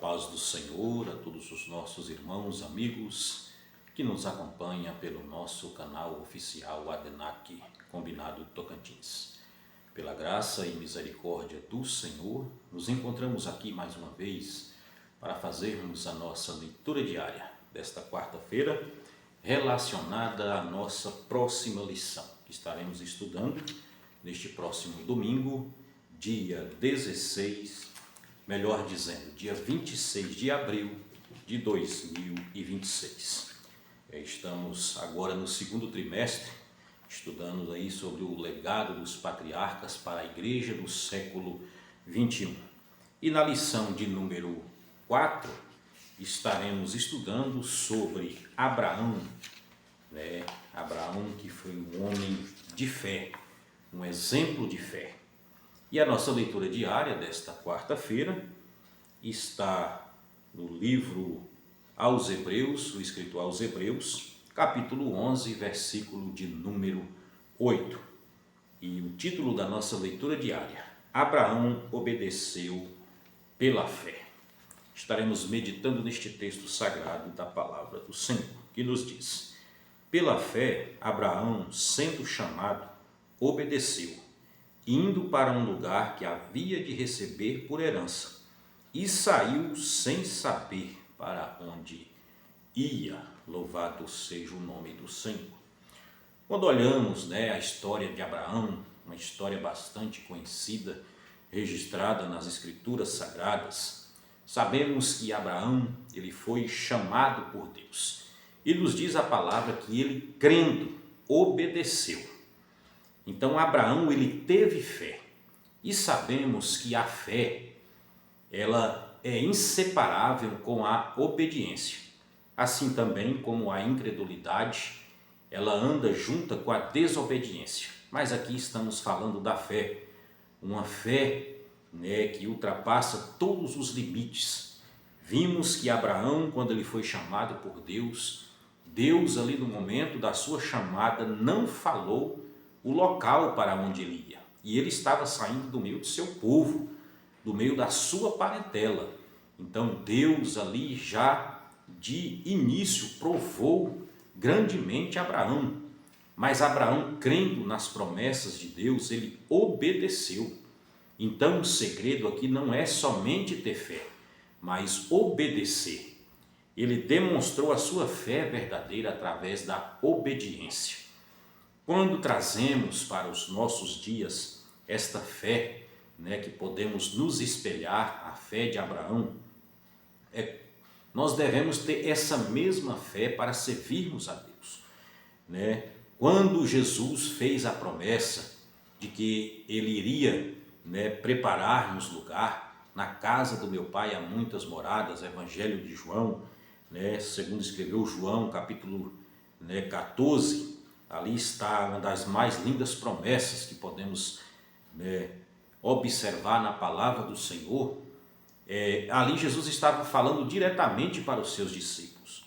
paz do Senhor a todos os nossos irmãos, amigos que nos acompanham pelo nosso canal oficial ADENAC Combinado Tocantins. Pela graça e misericórdia do Senhor, nos encontramos aqui mais uma vez para fazermos a nossa leitura diária desta quarta-feira, relacionada à nossa próxima lição, que estaremos estudando neste próximo domingo, dia 16, melhor dizendo, dia 26 de abril de 2026. Estamos agora no segundo trimestre, estudando aí sobre o legado dos patriarcas para a igreja do século 21. E na lição de número 4, estaremos estudando sobre Abraão, Abraão, que foi um homem de fé, um exemplo de fé. E a nossa leitura diária desta quarta-feira está no livro aos Hebreus, o escrito aos Hebreus, capítulo 11, versículo de número 8. E o título da nossa leitura diária: Abraão obedeceu pela fé. Estaremos meditando neste texto sagrado da palavra do Senhor, que nos diz: pela fé, Abraão, sendo chamado, obedeceu, indo para um lugar que havia de receber por herança, e saiu sem saber para onde ia. Louvado seja o nome do Senhor. Quando olhamos a história de Abraão, uma história bastante conhecida, registrada nas Escrituras Sagradas, sabemos que Abraão ele foi chamado por Deus. E nos diz a palavra que ele, crendo, obedeceu. Então Abraão ele teve fé, e sabemos que a fé ela é inseparável com a obediência, assim também como a incredulidade ela anda junta com a desobediência. Mas aqui estamos falando da fé, uma fé que ultrapassa todos os limites. Vimos que Abraão, quando ele foi chamado por Deus, Deus ali no momento da sua chamada não falou o local para onde ele ia. E ele estava saindo do meio do seu povo, do meio da sua parentela. Então Deus ali já de início provou grandemente Abraão. Mas Abraão, crendo nas promessas de Deus, ele obedeceu. Então o segredo aqui não é somente ter fé, mas obedecer. Ele demonstrou a sua fé verdadeira através da obediência. Quando trazemos para os nossos dias esta fé, que podemos nos espelhar, a fé de Abraão, nós devemos ter essa mesma fé para servirmos a Deus. Quando Jesus fez a promessa de que Ele iria preparar-nos lugar, na casa do meu Pai há muitas moradas, Evangelho de João, segundo escreveu João, capítulo 14, ali está uma das mais lindas promessas que podemos observar na palavra do Senhor. Ali Jesus estava falando diretamente para os seus discípulos.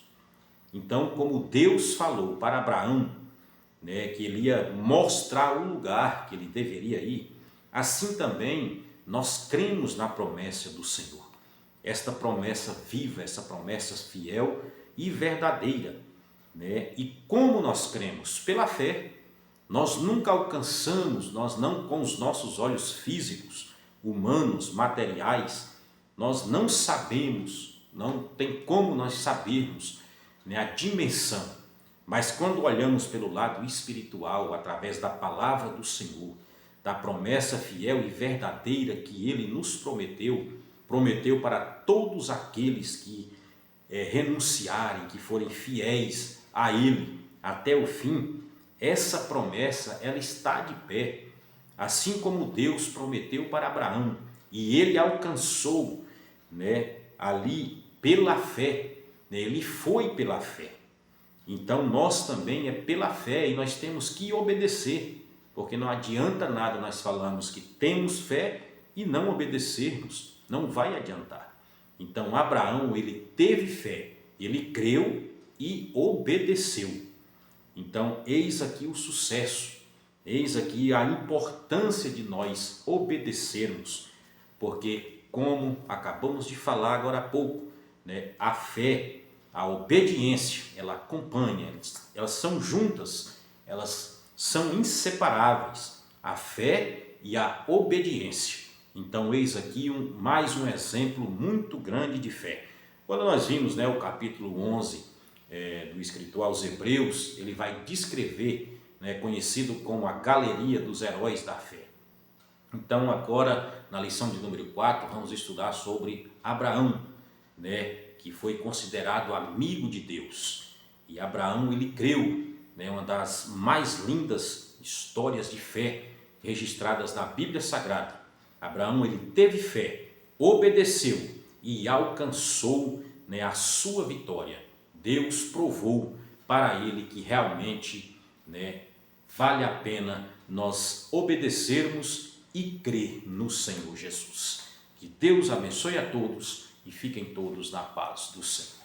Então, como Deus falou para Abraão, que ele ia mostrar o lugar que ele deveria ir, assim também nós cremos na promessa do Senhor. Esta promessa viva, essa promessa fiel e verdadeira. E como nós cremos? Pela fé. Nós nunca alcançamos, nós não com os nossos olhos físicos, humanos, materiais, nós não sabemos, não tem como nós sabermos a dimensão. Mas quando olhamos pelo lado espiritual, através da palavra do Senhor, da promessa fiel e verdadeira que Ele nos prometeu para todos aqueles que renunciarem, que forem fiéis a Ele até o fim, essa promessa ela está de pé, assim como Deus prometeu para Abraão, e ele alcançou ali pela fé, ele foi pela fé. Então nós também é pela fé, e nós temos que obedecer, porque não adianta nada nós falarmos que temos fé e não obedecermos, não vai adiantar. Então Abraão ele teve fé, ele creu e obedeceu. Então eis aqui o sucesso, eis aqui a importância de nós obedecermos, porque como acabamos de falar agora há pouco, né, a fé, a obediência, ela acompanha, elas são juntas, elas são inseparáveis, a fé e a obediência. Então eis aqui mais um exemplo muito grande de fé. Quando nós vimos, né, o capítulo 11 do escritor aos Hebreus, ele vai descrever, né, conhecido como a galeria dos heróis da fé. Então agora na lição de número 4 vamos estudar sobre Abraão, né, que foi considerado amigo de Deus. E Abraão, ele creu, né, uma das mais lindas histórias de fé registradas na Bíblia Sagrada. Abraão, ele teve fé, obedeceu e alcançou, né, a sua vitória. Deus provou para ele que realmente, né, vale a pena nós obedecermos e crer no Senhor Jesus. Que Deus abençoe a todos e fiquem todos na paz do Senhor.